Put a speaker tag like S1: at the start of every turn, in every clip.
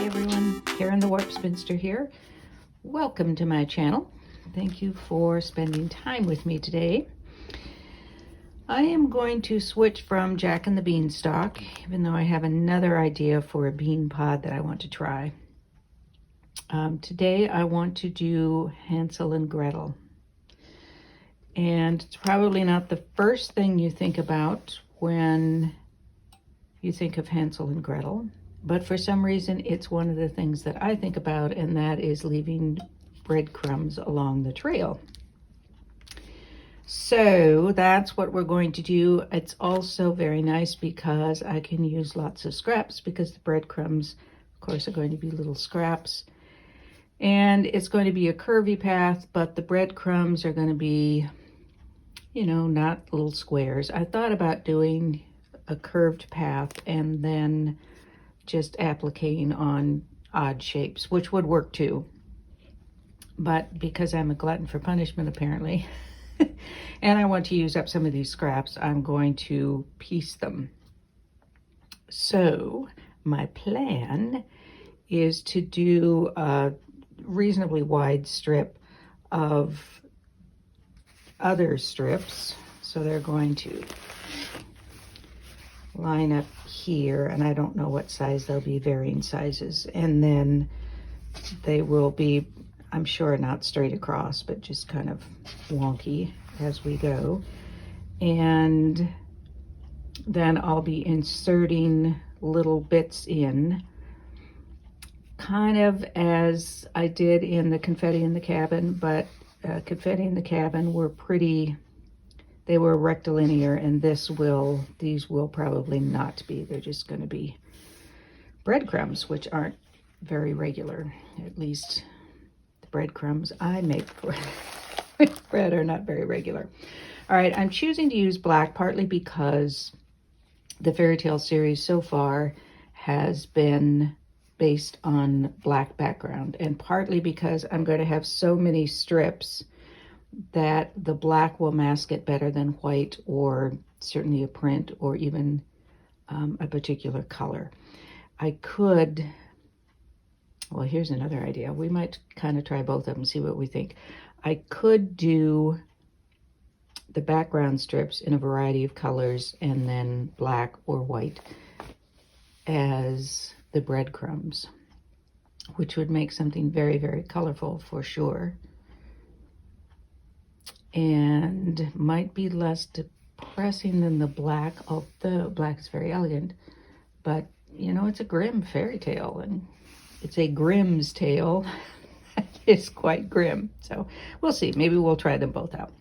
S1: Hey everyone, Karen the Warp Spinster here. Welcome to my channel. Thank you for spending time with me today. I am going to switch from Jack and the Beanstalk, even though I have another idea for a bean pod that I want to try. Today I want to do Hansel and Gretel. And it's probably not the first thing you think about when you think of Hansel and Gretel. But for some reason, it's one of the things that I think about, and that is leaving breadcrumbs along the trail. So that's what we're going to do. It's also very nice because I can use lots of scraps, because the breadcrumbs, of course, are going to be little scraps. And it's going to be a curvy path, but the breadcrumbs are going to be, you know, not little squares. I thought about doing a curved path and then just appliquing on odd shapes, which would work too. But because I'm a glutton for punishment apparently, and I want to use up some of these scraps, I'm going to piece them. So my plan is to do a reasonably wide strip of other strips. So they're going to line up here, and I don't know what size they'll be, varying sizes, and then they will be, I'm sure, not straight across, but just kind of wonky as we go. And then I'll be inserting little bits in, kind of as I did in the Confetti in the Cabin, but Confetti in the Cabin were pretty, they were rectilinear, and these will probably not be. They're just going to be breadcrumbs, which aren't very regular. At least the breadcrumbs I make for bread are not very regular. All right, I'm choosing to use black partly because the fairy tale series so far has been based on black background, and partly because I'm going to have so many strips that the black will mask it better than white, or certainly a print, or even a particular color. I could, well, here's another idea. We might kind of try both of them, see what we think. I could do the background strips in a variety of colors and then black or white as the breadcrumbs, which would make something very, very colorful for sure. And might be less depressing than the black, although black is very elegant. But, you know, it's a grim fairy tale, and it's a Grimm's tale. It's quite grim. So we'll see. Maybe we'll try them both out.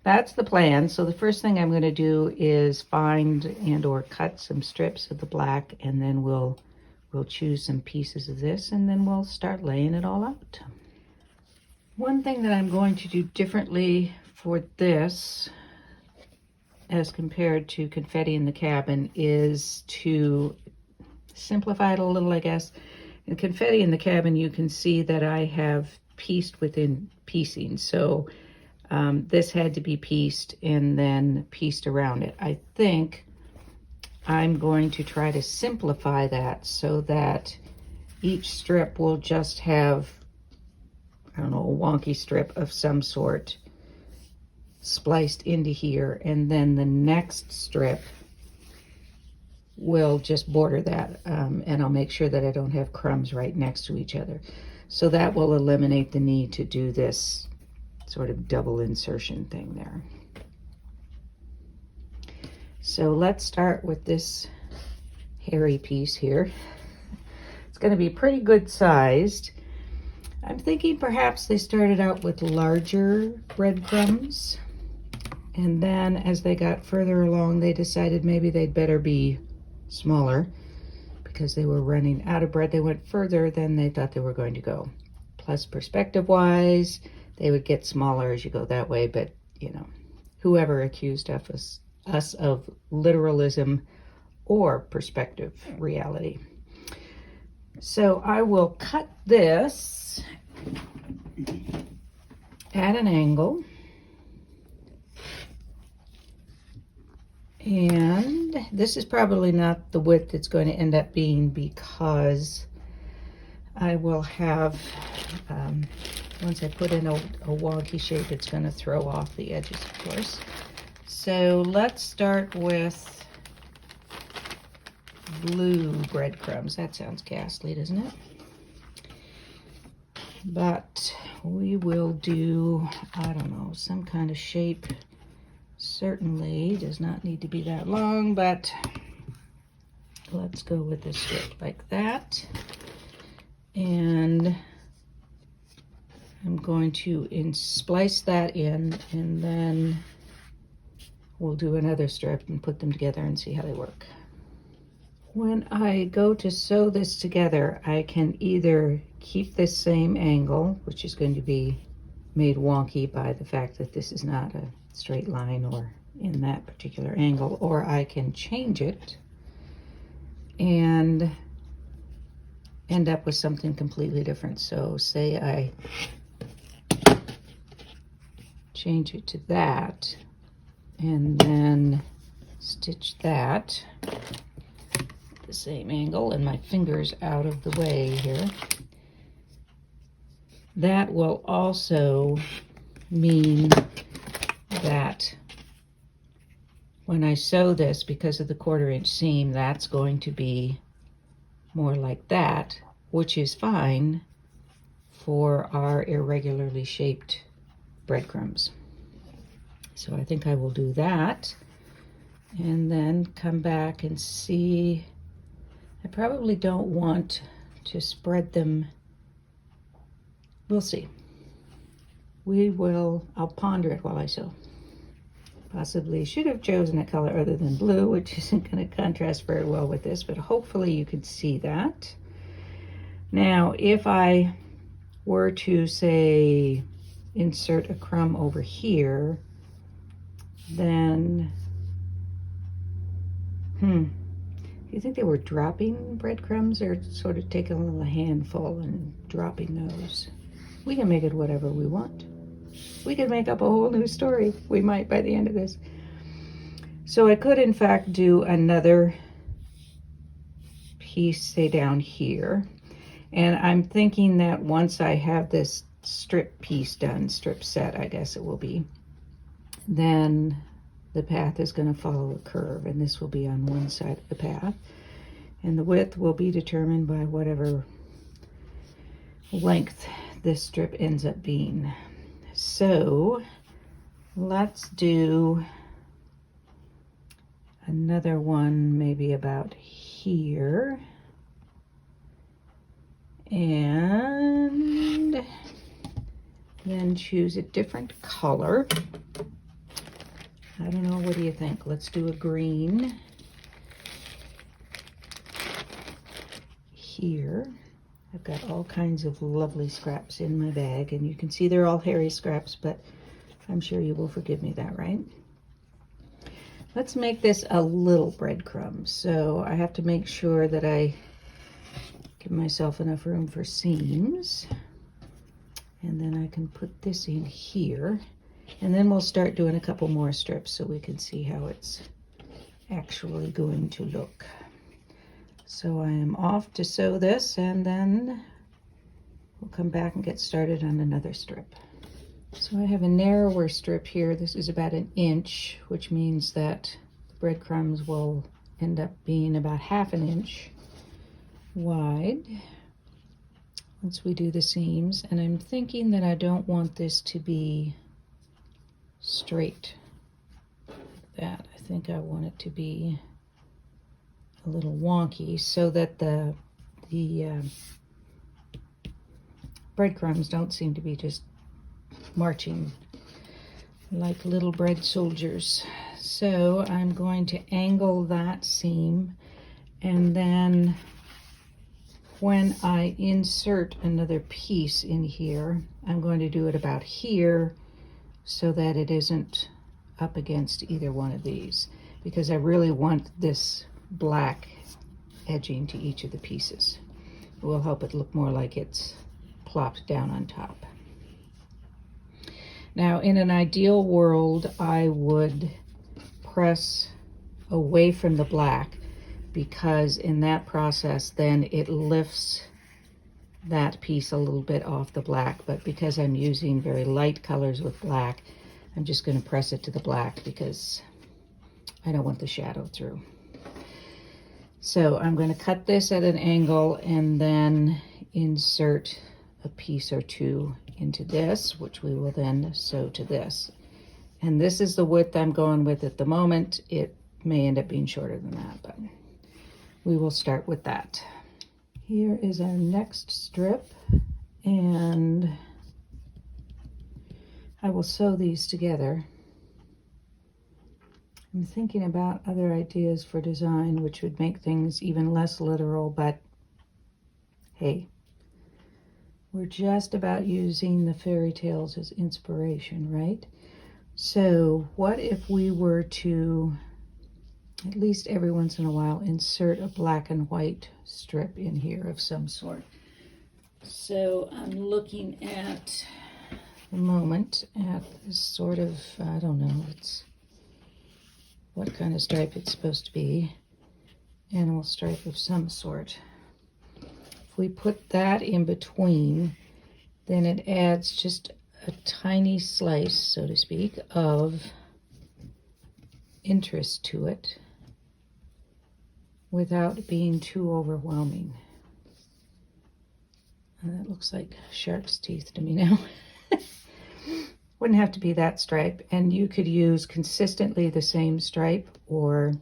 S1: That's the plan. So the first thing I'm going to do is find and or cut some strips of the black, and then we'll choose some pieces of this, and then we'll start laying it all out. One thing that I'm going to do differently for this, as compared to Confetti in the Cabin, is to simplify it a little, I guess. In Confetti in the Cabin, you can see that I have pieced within piecing. So this had to be pieced and then pieced around it. I think I'm going to try to simplify that so that each strip will just have, I don't know, a wonky strip of some sort spliced into here, and then the next strip will just border that, and I'll make sure that I don't have crumbs right next to each other. So that will eliminate the need to do this sort of double insertion thing there. So let's start with this hairy piece here. It's going to be pretty good sized. I'm thinking perhaps they started out with larger breadcrumbs, and then as they got further along, they decided maybe they'd better be smaller because they were running out of bread. They went further than they thought they were going to go. Plus, perspective-wise, they would get smaller as you go that way, but, you know, whoever accused us of literalism or perspective reality. So I will cut this at an angle, and this is probably not the width it's going to end up being because I will have, once I put in a wonky shape, it's going to throw off the edges, of course. So let's start with blue breadcrumbs. That sounds ghastly, doesn't it? But we will do, I don't know, some kind of shape. Certainly does not need to be that long, but let's go with a strip like that. And I'm going to splice that in, and then we'll do another strip and put them together and see how they work. When I go to sew this together, I can either keep this same angle, which is going to be made wonky by the fact that this is not a straight line or in that particular angle, or I can change it and end up with something completely different. So say I change it to that and then stitch that the same angle, and my fingers out of the way here. That will also mean that when I sew this, because of the 1/4 inch seam, that's going to be more like that, which is fine for our irregularly shaped breadcrumbs. So I think I will do that and then come back and see. I probably don't want to spread them. We'll see. I'll ponder it while I sew. Possibly should have chosen a color other than blue, which isn't going to contrast very well with this, but hopefully you could see that. Now, if I were to, say, insert a crumb over here, then, do you think they were dropping breadcrumbs, or sort of taking a little handful and dropping those? We can make it whatever we want. We could make up a whole new story. We might by the end of this. So I could, in fact, do another piece, say down here. And I'm thinking that once I have this strip piece done, strip set, I guess it will be, then the path is going to follow a curve, and this will be on one side of the path. And the width will be determined by whatever length this strip ends up being. So let's do another one, maybe about here. And then choose a different color. I don't know, what do you think? Let's do a green here. I've got all kinds of lovely scraps in my bag, and you can see they're all hairy scraps, but I'm sure you will forgive me that, right? Let's make this a little breadcrumb. So I have to make sure that I give myself enough room for seams. And then I can put this in here. And then we'll start doing a couple more strips so we can see how it's actually going to look. So I am off to sew this, and then we'll come back and get started on another strip. So I have a narrower strip here. This is about 1 inch, which means that the breadcrumbs will end up being about 1/2 inch wide once we do the seams. And I'm thinking that I don't want this to be straight like that. I think I want it to be a little wonky so that the breadcrumbs don't seem to be just marching like little bread soldiers. So I'm going to angle that seam, and then when I insert another piece in here, I'm going to do it about here so that it isn't up against either one of these, because I really want this black edging to each of the pieces. It will help it look more like it's plopped down on top. Now, in an ideal world, I would press away from the black, because in that process, then it lifts that piece a little bit off the black, but because I'm using very light colors with black, I'm just going to press it to the black because I don't want the shadow through. So I'm going to cut this at an angle and then insert a piece or two into this, which we will then sew to this. And this is the width I'm going with at the moment. It may end up being shorter than that, but we will start with that. Here is our next strip, and I will sew these together. I'm thinking about other ideas for design which would make things even less literal, but hey, we're just about using the fairy tales as inspiration, right? So what if we were to, at least every once in a while, insert a black and white strip in here of some sort? So I'm looking at the moment at this sort of, I don't know, it's what kind of stripe it's supposed to be. Animal stripe of some sort. If we put that in between, then it adds just a tiny slice, so to speak, of interest to it without being too overwhelming. And that looks like shark's teeth to me now. Wouldn't have to be that stripe, and you could use consistently the same stripe or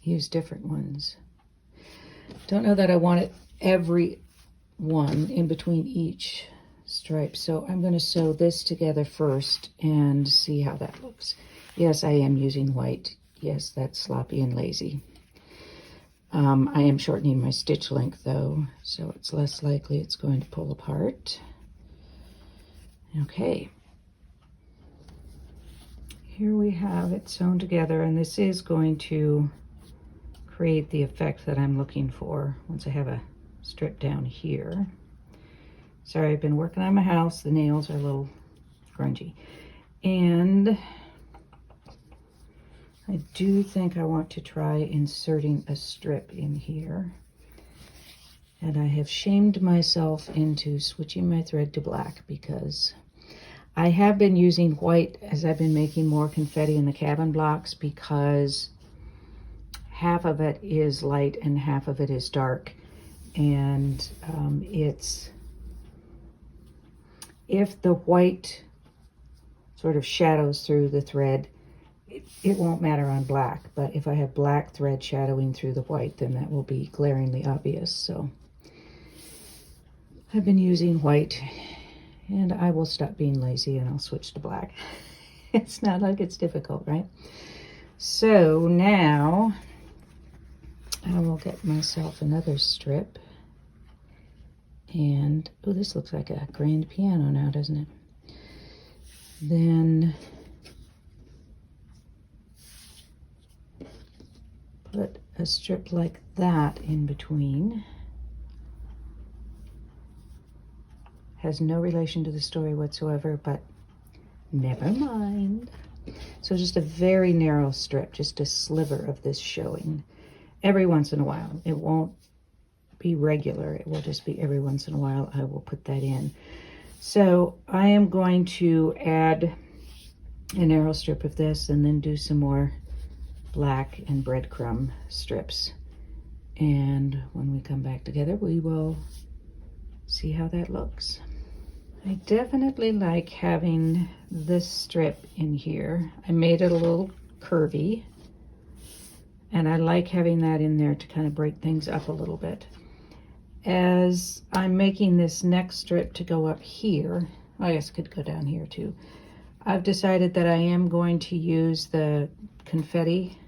S1: use different ones. Don't know that I want it every one in between each stripe, so I'm going to sew this together first and see how that looks. Yes, I am using white. Yes, that's sloppy and lazy. I am shortening my stitch length though, so it's less likely it's going to pull apart. Okay. Here we have it sewn together, and this is going to create the effect that I'm looking for once I have a strip down here. Sorry, I've been working on my house. The nails are a little grungy. And I do think I want to try inserting a strip in here. And I have shamed myself into switching my thread to black because I have been using white as I've been making more confetti in the cabin blocks, because half of it is light and half of it is dark. And if the white sort of shadows through the thread, it won't matter on black. But if I have black thread shadowing through the white, then that will be glaringly obvious. So I've been using white, and I will stop being lazy and I'll switch to black. It's not like it's difficult, right? So now I will get myself another strip. And, oh, this looks like a grand piano now, doesn't it? Then put a strip like that in between. Has no relation to the story whatsoever, but never mind. So just a very narrow strip, just a sliver of this showing every once in a while. It won't be regular. It will just be every once in a while I will put that in. So I am going to add a narrow strip of this and then do some more black and breadcrumb strips. And when we come back together, we will see how that looks. I definitely like having this strip in here. I made it a little curvy, and I like having that in there to kind of break things up a little bit. As I'm making this next strip to go up here, I guess it could go down here too, I've decided that I am going to use the confetti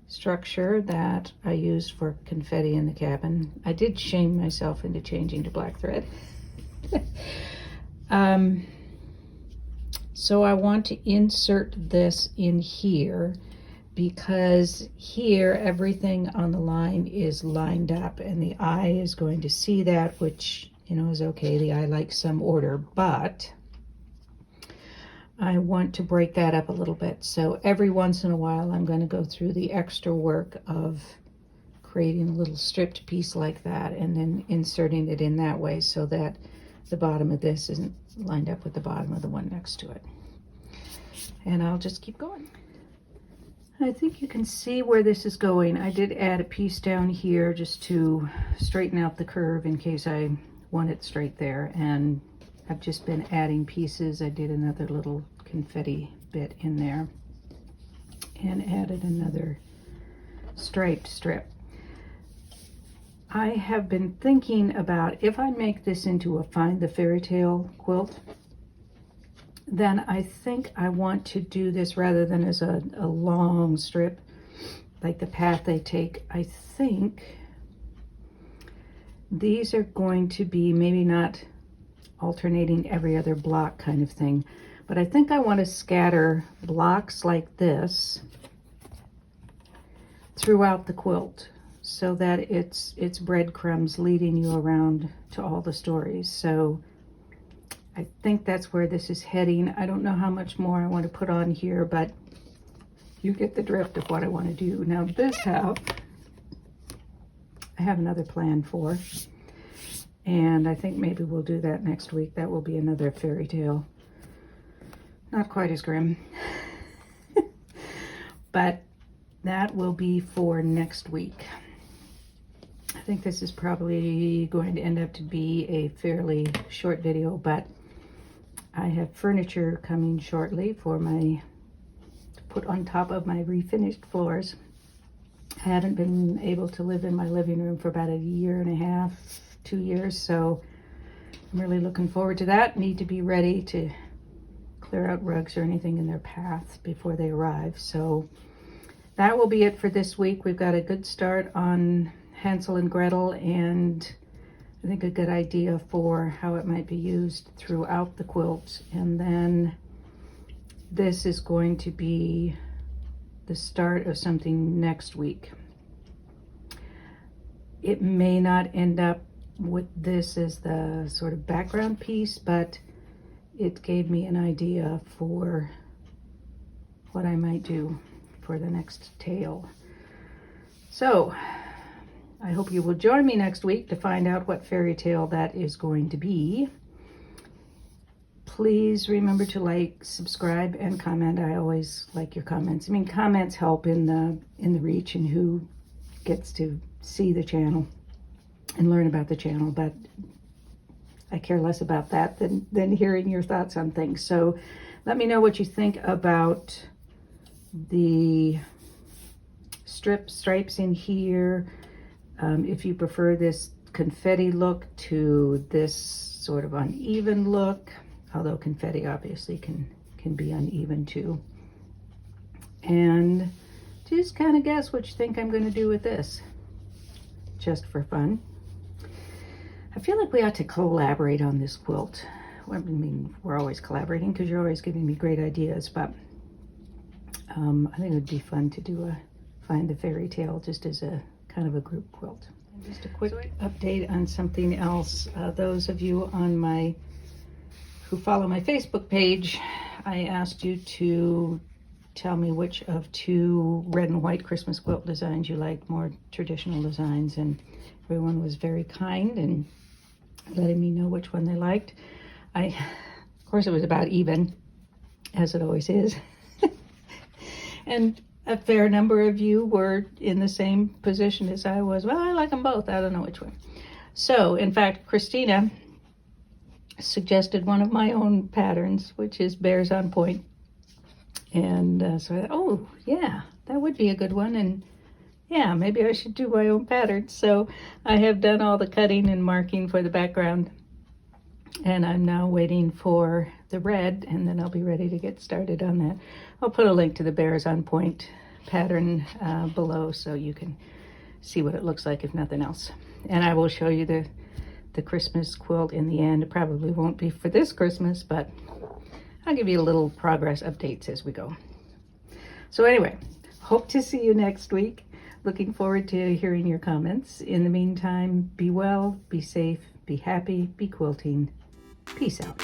S1: structure that I used for confetti in the cabin. I did shame myself into changing to black thread. So I want to insert this in here because here everything on the line is lined up and the eye is going to see that, which, you know, is okay. The eye likes some order, but I want to break that up a little bit. So every once in a while I'm going to go through the extra work of creating a little stripped piece like that and then inserting it in that way so that the bottom of this isn't lined up with the bottom of the one next to it. And I'll just keep going. I think you can see where this is going. I did add a piece down here just to straighten out the curve in case I want it straight there. And I've just been adding pieces. I did another little confetti bit in there and added another striped strip. I have been thinking about if I make this into a Find the Fairy Tale quilt, then I think I want to do this rather than as a long strip, like the path they take. I think these are going to be maybe not alternating every other block kind of thing, but I think I want to scatter blocks like this throughout the quilt so that it's breadcrumbs leading you around to all the stories. So I think that's where this is heading. I don't know how much more I want to put on here, but you get the drift of what I want to do. Now this half, I have another plan for, and I think maybe we'll do that next week. That will be another fairy tale. Not quite as grim, but that will be for next week. I think this is probably going to end up to be a fairly short video, but I have furniture coming shortly for my put on top of my refinished floors. I haven't been able to live in my living room for about 1.5 years, 2 years, so I'm really looking forward to that. Need to be ready to clear out rugs or anything in their path before they arrive. So that will be it for this week. We've got a good start on Hansel and Gretel, and I think a good idea for how it might be used throughout the quilt. And then this is going to be the start of something next week. It may not end up with this as the sort of background piece, but it gave me an idea for what I might do for the next tale. So I hope you will join me next week to find out what fairy tale that is going to be. Please remember to like, subscribe, and comment. I always like your comments. I mean, comments help in the reach and who gets to see the channel and learn about the channel, but I care less about that than hearing your thoughts on things. So let me know what you think about the stripes in here. If you prefer this confetti look to this sort of uneven look, although confetti obviously can be uneven too. And just kind of guess what you think I'm going to do with this, just for fun. I feel like we ought to collaborate on this quilt. I mean, we're always collaborating because you're always giving me great ideas, but I think it would be fun to do a Find the Fairy Tale just as a kind of a group quilt. And just a quick update on something else. Those of you on who follow my Facebook page, I asked you to tell me which of 2 red and white Christmas quilt designs you like, more traditional designs, and everyone was very kind and letting me know which one they liked. Of course, it was about even, as it always is. And a fair number of you were in the same position as I was. Well, I like them both. I don't know which one. So, in fact, Christina suggested one of my own patterns, which is Bears En Pointe. And so I thought, oh, yeah, that would be a good one. And yeah, maybe I should do my own pattern. So I have done all the cutting and marking for the background. And I'm now waiting for the red, and then I'll be ready to get started on that. I'll put a link to the Bears En Pointe pattern below so you can see what it looks like if nothing else. And I will show you the Christmas quilt in the end. It probably won't be for this Christmas, but I'll give you a little progress updates as we go. So anyway, hope to see you next week. Looking forward to hearing your comments. In the meantime, be well, be safe, be happy, be quilting. Peace out.